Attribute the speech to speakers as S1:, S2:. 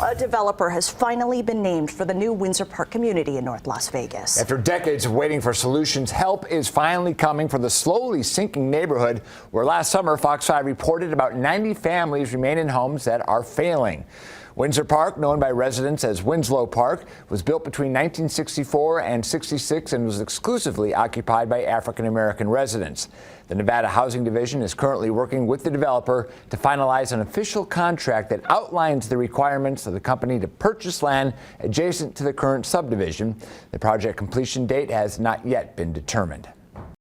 S1: A developer has finally been named for the new Windsor Park Community in North Las Vegas.
S2: After decades of waiting for solutions, help is finally coming for the slowly sinking neighborhood where last summer Fox 5 reported about 90 families remain in homes that are failing. Windsor Park, known by residents as Winslow Park, was built between 1964 and 66 and was exclusively occupied by African-American residents. The Nevada Housing Division is currently working with the developer to finalize an official contract that outlines the requirements of the company to purchase land adjacent to the current subdivision. The project completion date has not yet been determined.